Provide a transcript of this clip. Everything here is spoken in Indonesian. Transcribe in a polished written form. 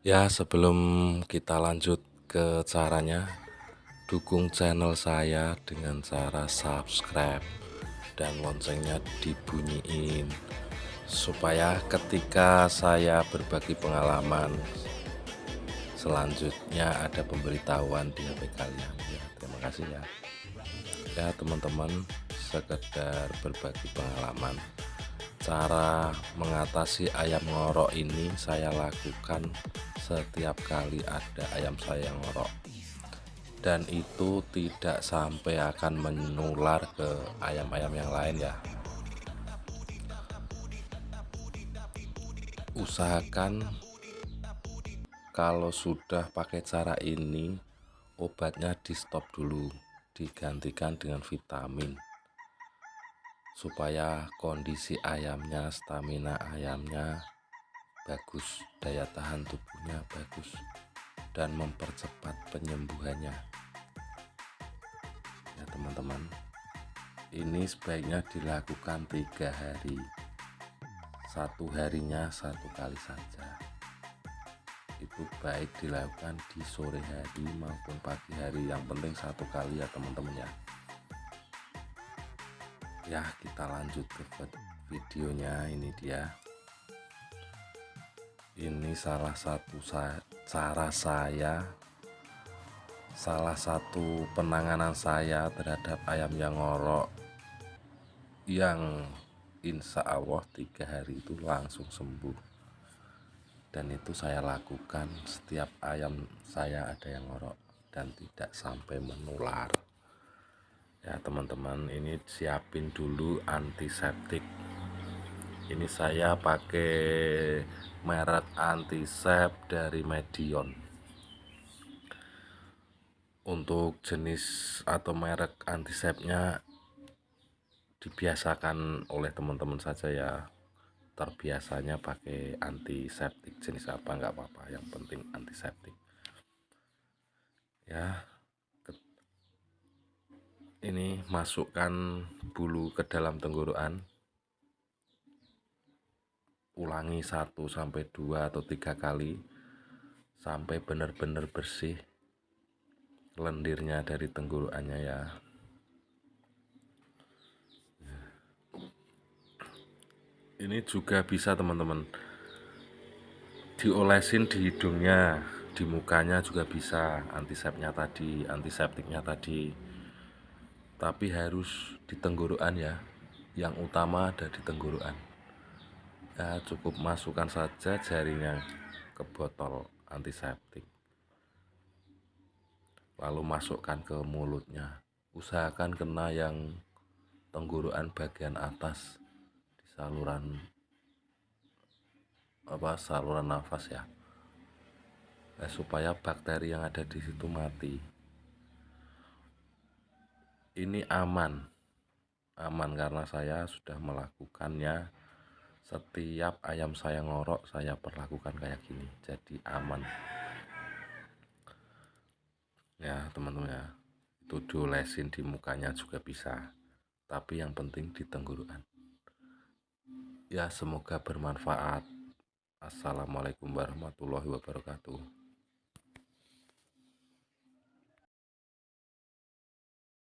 Ya, sebelum kita lanjut ke caranya, dukung channel saya dengan cara subscribe dan loncengnya dibunyiin supaya ketika saya berbagi pengalaman selanjutnya ada pemberitahuan di HP kalian. Ya, terima kasih ya. Ya, teman-teman, sekedar berbagi pengalaman. Cara mengatasi ayam ngorok ini saya lakukan setiap kali ada ayam saya ngorok, dan itu tidak sampai akan menular ke ayam-ayam yang lain ya. Usahakan kalau sudah pakai cara ini, obatnya di stop dulu, digantikan dengan vitamin supaya kondisi ayamnya, stamina ayamnya bagus, daya tahan tubuhnya bagus, dan mempercepat penyembuhannya. Ya teman-teman, ini sebaiknya dilakukan 3 hari, satu harinya 1 kali saja. Itu baik dilakukan di sore hari maupun pagi hari, yang penting 1 kali ya teman-teman ya. Ya, kita lanjut ke videonya. Ini dia, ini salah satu cara saya, salah satu penanganan saya terhadap ayam yang ngorok, yang insya Allah 3 hari itu langsung sembuh. Dan itu saya lakukan setiap ayam saya ada yang ngorok dan tidak sampai menular. Ya teman-teman, ini siapin dulu antiseptik. Ini saya pakai merek antisep dari Medion. Untuk jenis atau merek antisepnya dibiasakan oleh teman-teman saja ya. Terbiasanya pakai antiseptik jenis apa nggak apa-apa, yang penting antiseptik ya. Ini masukkan bulu ke dalam tenggorokan, ulangi 1-2 atau 3 kali sampai benar-benar bersih lendirnya dari tenggorokannya ya. Ini juga bisa teman-teman diolesin di hidungnya, di mukanya juga bisa antiseptiknya tadi. Tapi harus di tenggorokan ya, yang utama ada di tenggorokan. Ya, cukup masukkan saja jarinya ke botol antiseptik, lalu masukkan ke mulutnya. Usahakan kena yang tenggorokan bagian atas, di saluran nafas ya. Supaya bakteri yang ada di situ mati. Ini aman karena saya sudah melakukannya. Setiap ayam saya ngorok saya perlakukan kayak gini, jadi aman ya teman-teman ya. Itu diolesin di mukanya juga bisa, tapi yang penting di tenggorokan ya. Semoga bermanfaat. Assalamualaikum warahmatullahi wabarakatuh.